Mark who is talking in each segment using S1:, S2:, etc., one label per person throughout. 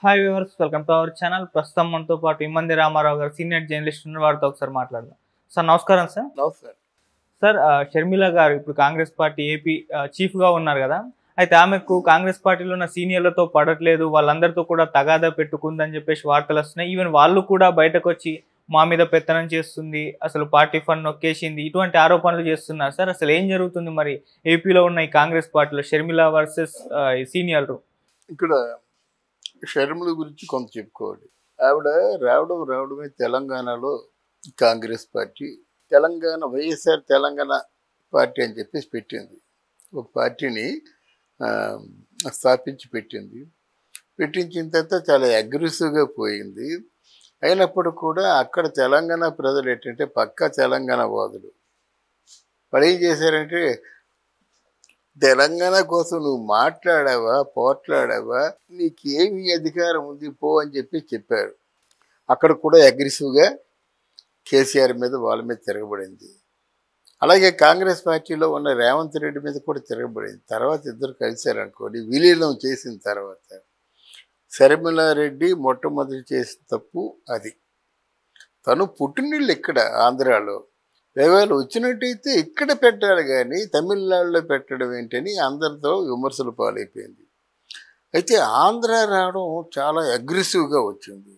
S1: Hi viewers, welcome to our channel. ప్రస్తుతం మనతో పాటు ఇమ్మంది రామారావు గారు సీనియర్ జర్నలిస్ట్ ఉన్నారు. వారితో ఒకసారి మాట్లాడదాం. సార్ నమస్కారం. సార్
S2: నమస్కారం.
S1: సార్ షర్మిల గారు ఇప్పుడు కాంగ్రెస్ పార్టీ ఏపీ చీఫ్గా ఉన్నారు కదా. అయితే ఆమెకు కాంగ్రెస్ పార్టీలో ఉన్న సీనియర్లతో పడట్లేదు, వాళ్ళందరితో కూడా తగాదా పెట్టుకుందని చెప్పేసి వార్తలు వస్తున్నాయి. ఈవెన్ వాళ్ళు కూడా బయటకు వచ్చి మా మీద పెత్తనం చేస్తుంది, అసలు పార్టీ ఫండ్ నొక్కేసింది, ఇటువంటి ఆరోపణలు చేస్తున్నారు. సార్ అసలు ఏం జరుగుతుంది మరి ఏపీలో ఉన్న ఈ కాంగ్రెస్ పార్టీలో షర్మిల వర్సెస్ సీనియర్లు?
S2: ఇక్కడ షర్మిల గురించి కొంత చెప్పుకోవాలి. ఆవిడ రావడమే తెలంగాణలో కాంగ్రెస్ పార్టీ, తెలంగాణ వైఎస్ఆర్ తెలంగాణ పార్టీ అని చెప్పేసి పెట్టింది. ఒక పార్టీని స్థాపించి పెట్టించిన తర్వాత చాలా అగ్రెసివ్గా పోయింది. అయినప్పుడు కూడా అక్కడ తెలంగాణ ప్రజలు ఏంటంటే పక్కా తెలంగాణ వాదులు. వాళ్ళు ఏం చేశారంటే, తెలంగాణ కోసం నువ్వు మాట్లాడావా, పోట్లాడావా, నీకేమి అధికారం ఉంది పో అని చెప్పారు. అక్కడ కూడా అగ్రెసివ్గా కేసీఆర్ మీద వాళ్ళ మీద తిరగబడింది. అలాగే కాంగ్రెస్ పార్టీలో ఉన్న రేవంత్ రెడ్డి మీద కూడా తిరగబడింది. తర్వాత ఇద్దరు కలిశారనుకోండి, విలీనం చేసిన తర్వాత షర్మిల రెడ్డి మొట్టమొదటి చేసిన తప్పు అది. తను పుట్టినీళ్ళు ఇక్కడ ఆంధ్రాలో, ఒకవేళ వచ్చినట్టయితే ఇక్కడ పెట్టాలి కానీ తమిళనాడులో పెట్టడం ఏంటని అందరితో విమర్శలు పాలైపోయింది. అయితే ఆంధ్ర రావడం చాలా అగ్రెసివ్గా వచ్చింది.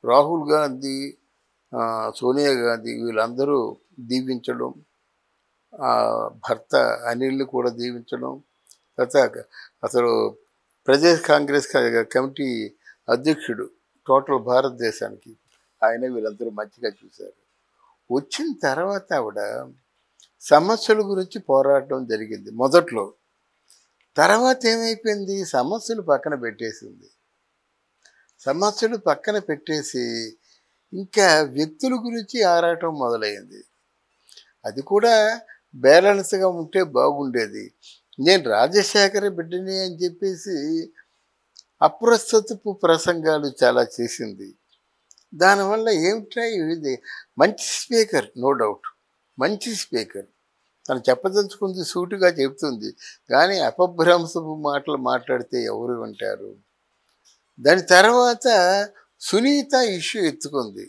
S2: రాహుల్ గాంధీ, సోనియా గాంధీ వీళ్ళందరూ దీవించడం, భర్త అనిల్ని కూడా దీవించడం, తర్వాత అసలు ప్రదేశ్ కాంగ్రెస్ కమిటీ అధ్యక్షుడు టోటల్ భారతదేశానికి ఆయన వీళ్ళందరూ మంచిగా చూశారు. వచ్చిన తర్వాత ఆవిడ సమస్యల గురించి పోరాటం జరిగింది మొదట్లో. తర్వాత ఏమైపోయింది, సమస్యలు పక్కన పెట్టేసి ఇంకా వ్యక్తుల గురించి ఆరాటం మొదలైంది. అది కూడా బ్యాలెన్స్గా ఉంటే బాగుండేది. నేను రాజశేఖర బిడ్డని అని చెప్పేసి అప్రస్తుతపు ప్రసంగాలు చాలా చేసింది. దానివల్ల ఏమిటా ఇది, మంచి స్పీకర్, నో డౌట్ మంచి స్పీకర్, తను చెప్పదలుచుకుంది సూటిగా చెబుతుంది. కానీ అపభ్రంశపు మాటలు మాట్లాడితే ఎవరు వింటారు? దాని తర్వాత సునీత ఇష్యూ ఎత్తుకుంది.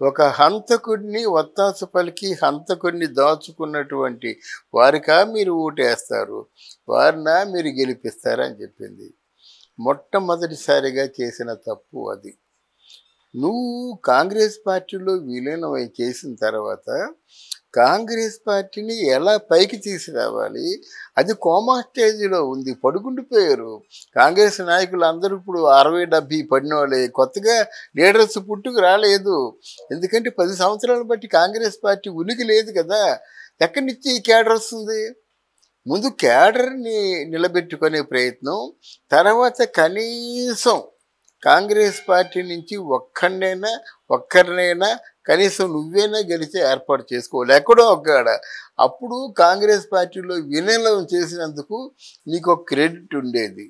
S2: ఒక హంతకుడిని ఒత్తాసు పలికి హంతకుడిని దాచుకున్నటువంటి వారికా మీరు ఓటేస్తారు, వారినా మీరు గెలిపిస్తారని చెప్పింది. మొట్టమొదటిసారిగా చేసిన తప్పు అది. నువ్వు కాంగ్రెస్ పార్టీలో విలీనం చేసిన తర్వాత కాంగ్రెస్ పార్టీని ఎలా పైకి తీసుకురావాలి, అది కోమా స్టేజ్లో ఉంది, పడుకుండిపోయారు. కాంగ్రెస్ నాయకులు అందరూ ఇప్పుడు 60-70 పడిన వాళ్ళే, కొత్తగా లీడర్స్ పుట్టుకు రాలేదు. ఎందుకంటే 10 సంవత్సరాలు బట్టి కాంగ్రెస్ పార్టీ ఉనికి లేదు కదా. ఎక్కడి నుంచి ఈ కేడర్ వస్తుంది? ముందు కేడర్ని నిలబెట్టుకునే ప్రయత్నం, తర్వాత కనీసం కాంగ్రెస్ పార్టీ నుంచి ఒక్కరినైనా కనీసం నువ్వేనా గెలిచే ఏర్పాటు చేసుకోవాలి ఎక్కడో ఒక్కడ. అప్పుడు కాంగ్రెస్ పార్టీలో విలీనం చేసినందుకు నీకు ఒక క్రెడిట్ ఉండేది.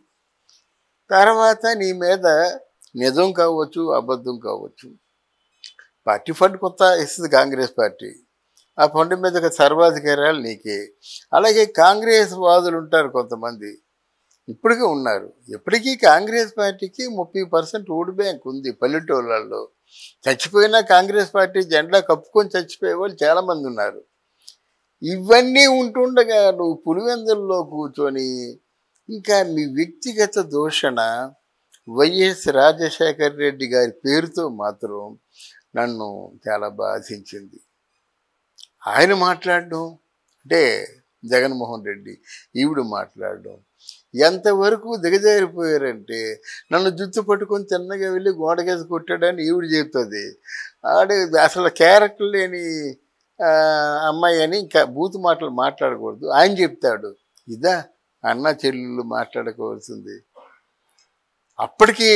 S2: తర్వాత నీ మీద నిజం కావచ్చు, అబద్ధం కావచ్చు, పార్టీ ఫండ్ కొంత ఇస్తుంది కాంగ్రెస్ పార్టీ, ఆ ఫండ్ మీద సర్వాధికారాలు నీకే. అలాగే కాంగ్రెస్ వాదులు ఉంటారు కొంతమంది, ఇప్పటికీ ఉన్నారు. ఎప్పటికీ కాంగ్రెస్ పార్టీకి 30% ఓటు బ్యాంక్ ఉంది పల్లెటూళ్ళల్లో. చచ్చిపోయినా కాంగ్రెస్ పార్టీ జెండా కప్పుకొని చచ్చిపోయే వాళ్ళు చాలామంది ఉన్నారు. ఇవన్నీ ఉంటుండగా నువ్వు పులివెందుల్లో కూర్చొని ఇంకా మీ వ్యక్తిగత దూషణ వైఎస్ రాజశేఖర రెడ్డి గారి పేరుతో మాత్రం నన్ను చాలా బాధించింది. ఆయన మాట్లాడడం అంటే జగన్మోహన్ రెడ్డి, ఈవిడ మాట్లాడడం ఎంతవరకు దిగజారిపోయారంటే, నన్ను జుత్తు పట్టుకొని తిన్నగా వెళ్ళి గోడకేసి కొట్టాడని ఈవిడ చెప్తుంది. ఆడే అసలు క్యారెక్టర్ లేని అమ్మాయి అని ఇంకా బూతు మాటలు మాట్లాడకూడదు ఆయన చెప్తాడు. ఇదా అన్న చెల్లెళ్ళు మాట్లాడుకోవాల్సింది? అప్పటికి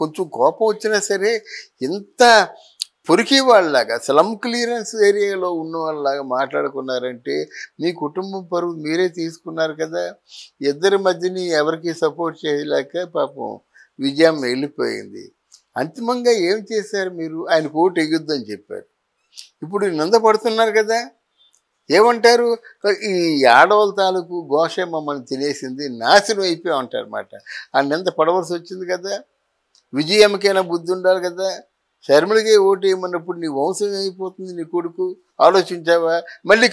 S2: కొంచెం కోపం వచ్చినా సరే ఇంత పొరికి వాళ్ళలాగా స్లమ్ క్లియరెన్స్ ఏరియాలో ఉన్న వాళ్ళలాగా మాట్లాడుకున్నారంటే మీ కుటుంబం పరువు మీరే తీసుకున్నారు కదా. ఇద్దరి మధ్యని ఎవరికి సపోర్ట్ చేయలేక పాపం విజయం వెళ్ళిపోయింది. అంతిమంగా ఏం చేశారు మీరు? ఆయన ఓటు ఎగుద్దని చెప్పారు. ఇప్పుడు నిందపడుతున్నారు కదా. ఏమంటారు, ఈ ఆడవాళ్ళ తాలూకు ఘోష మమ్మల్ని తినేసింది, నాశనం అయిపోయి ఉంటారు అన్నమాట. ఆయన పడవలసి వచ్చింది కదా. విజయమ్మకైనా బుద్ధి ఉండాలి కదా. షర్మిలకి ఓటు వేయమన్నప్పుడు నీ వంశం అయిపోతుంది, నీ కొడుకు ఆలోచించావా? మళ్ళీ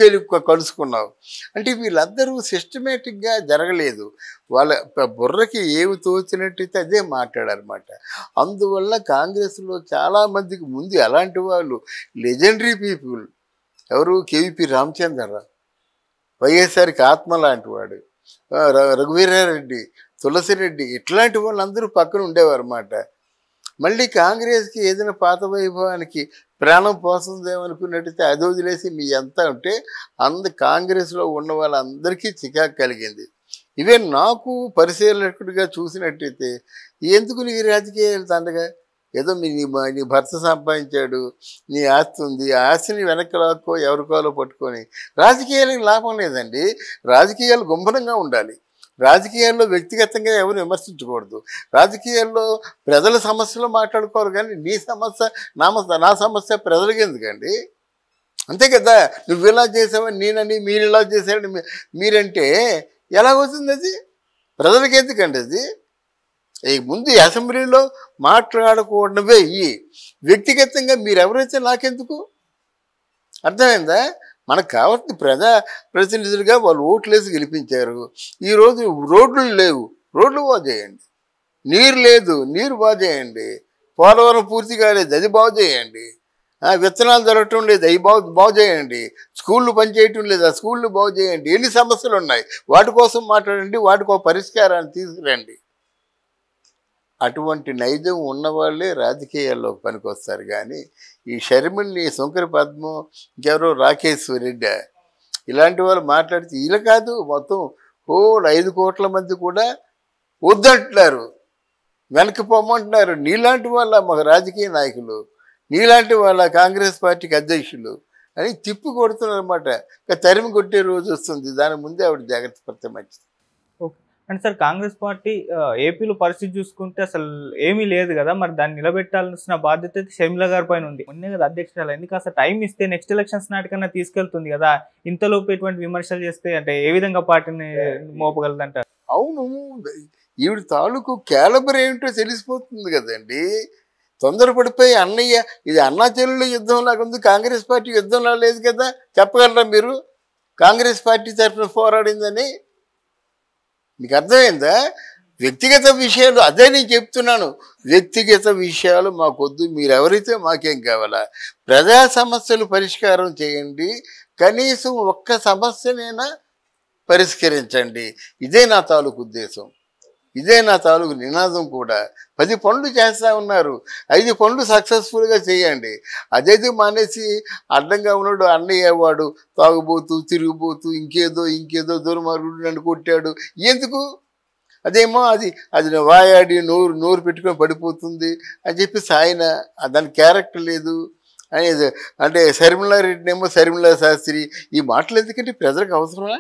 S2: కలుసుకున్నావు అంటే వీళ్ళందరూ సిస్టమేటిక్గా జరగలేదు. వాళ్ళ బుర్రకి ఏమి తోచినట్టయితే అదే మాట్లాడారన్నమాట. అందువల్ల కాంగ్రెస్లో చాలామందికి ముందు అలాంటి వాళ్ళు లెజెండరీ పీపుల్ ఎవరు, కేవీపీ రామచంద్రరావు, వైఎస్ఆర్కి ఆత్మ లాంటి వాడు, రఘువీరారెడ్డి, తులసిరెడ్డి, ఇట్లాంటి వాళ్ళందరూ పక్కన ఉండేవారు అన్నమాట. మళ్ళీ కాంగ్రెస్కి ఏదైనా పాత వైభవానికి ప్రాణం పోస్తుందేమనుకున్నట్టయితే అది వదిలేసి మీ ఎంత ఉంటే కాంగ్రెస్లో ఉన్న వాళ్ళందరికీ చికాకు కలిగింది. ఇవే నాకు పరిశీలకుడిగా చూసినట్టయితే ఎందుకు నీ రాజకీయాలు తండగా, ఏదో నీ భర్త సంపాదించాడు, నీ ఆస్తి ఉంది, ఆ ఆస్తిని వెనక్కి లాక్కో ఎవరికోలో పట్టుకొని రాజకీయాలకు లాభం లేదండి. రాజకీయాలు గుంభనంగా ఉండాలి. రాజకీయాల్లో వ్యక్తిగతంగా ఎవరు విమర్శించకూడదు. రాజకీయాల్లో ప్రజల సమస్యలు మాట్లాడుకోవాలి, కానీ నీ సమస్య నా సమస్య ప్రజలకి ఎందుకండి? అంతే కదా. నువ్వు ఇలా చేసావని నేనని, మీరు ఇలా చేశారని మీరంటే ఎలాగవుతుంది? అది ప్రజలకి ఎందుకండి? అది ముందు అసెంబ్లీలో మాట్లాడకూడనివే ఇవి. వ్యక్తిగతంగా మీరెవరైతే నాకెందుకు? అర్థమైందా? మనకు కావాల్సిన ప్రతినిధులుగా వాళ్ళు ఓట్లేసి గెలిపించారు. ఈరోజు రోడ్లు లేవు, రోడ్లు బాగు చేయండి. నీరు లేదు, నీరు బాగు చేయండి. పోలవరం పూర్తి కాలేదు, అది బాగు చేయండి. విత్తనాలు దొరకటం లేదు, అవి బాగు చేయండి. స్కూళ్ళు పనిచేయటం లేదు, ఆ స్కూళ్ళు బాగు చేయండి. ఎన్ని సమస్యలు ఉన్నాయి, వాటి కోసం మాట్లాడండి, వాటికి ఒక పరిష్కారాన్ని తీసుకురండి. అటువంటి నైజం ఉన్నవాళ్ళే రాజకీయాల్లో పనికొస్తారు. కానీ ఈ షర్మిల్ని, శంకర పద్మం, ఇంకెవరో రాకేశ్వర రెడ్డి ఇలాంటి వాళ్ళు మాట్లాడితే వీళ్ళు కాదు, మొత్తం 5 కోట్ల మంది కూడా వద్దంటున్నారు, వెనక్కి పొమ్మంటున్నారు. నీలాంటి వాళ్ళ మాకు రాజకీయ నాయకులు, నీలాంటి వాళ్ళ కాంగ్రెస్ పార్టీకి అధ్యక్షులు అని తిప్పి కొడుతున్నారు అన్నమాట. తరిమి కొట్టే రోజు వస్తుంది, దాని ముందే ఆవిడ జాగ్రత్త పడితే మంచిది.
S1: అంటే సార్ కాంగ్రెస్ పార్టీ ఏపీలో పరిస్థితి చూసుకుంటే అసలు ఏమీ లేదు కదా, మరి దాన్ని నిలబెట్టాల్సిన బాధ్యత అయితే షర్మిల గారి పైన ఉంది. మొన్నే కదా అధ్యక్షురాలు, ఎందుకు అసలు టైం ఇస్తే నెక్స్ట్ ఎలక్షన్స్ నాటికన్నా తీసుకెళ్తుంది కదా. ఇంతలోపు ఎటువంటి విమర్శలు చేస్తే అంటే ఏ విధంగా పార్టీని మోపగలదంటారు?
S2: అవును, ఈవిడ తాలూకు క్యాలబర్ ఏమిటో తెలిసిపోతుంది కదండి. తొందరపడిపోయి అన్నయ్య ఇది అన్నా చెల్లెళ్ళ యుద్ధం లాగా ఉంది, కాంగ్రెస్ పార్టీ యుద్ధంలా లేదు కదా. చెప్పగలరా మీరు కాంగ్రెస్ పార్టీ తరఫున పోరాడిందని? మీకు అర్థమైందా? వ్యక్తిగత విషయాలు అదే నేను చెప్తున్నాను. వ్యక్తిగత విషయాలు మాకొద్దు, మీరు ఎవరైతే మాకేం కావాలా. ప్రజా సమస్యలు పరిష్కారం చేయండి, కనీసం ఒక్క సమస్యనైనా పరిష్కరించండి. ఇదే నా తాలూకు ఉద్దేశం, ఇదే నా తాలూకు నినాదం కూడా. 10 పనులు చేస్తూ ఉన్నారు, 5 పనులు సక్సెస్ఫుల్గా చేయండి. అదేది మానేసి అడ్డంగా ఉన్నాడు అన్నయ్య వాడు తాగుబోతూ తిరిగిపోతూ ఇంకేదో దుర్మార్గుడు నన్ను కొట్టాడు ఎందుకు? అదేమో అది వాయాడి నోరు పెట్టుకొని పడిపోతుంది అని చెప్పేసి ఆయన దాని క్యారెక్టర్ లేదు అనేది. అంటే శర్మిలారెడ్డినేమో శర్మిలా శాస్త్రి, ఈ మాటలు ఎందుకంటే ప్రజలకు అవసరమా?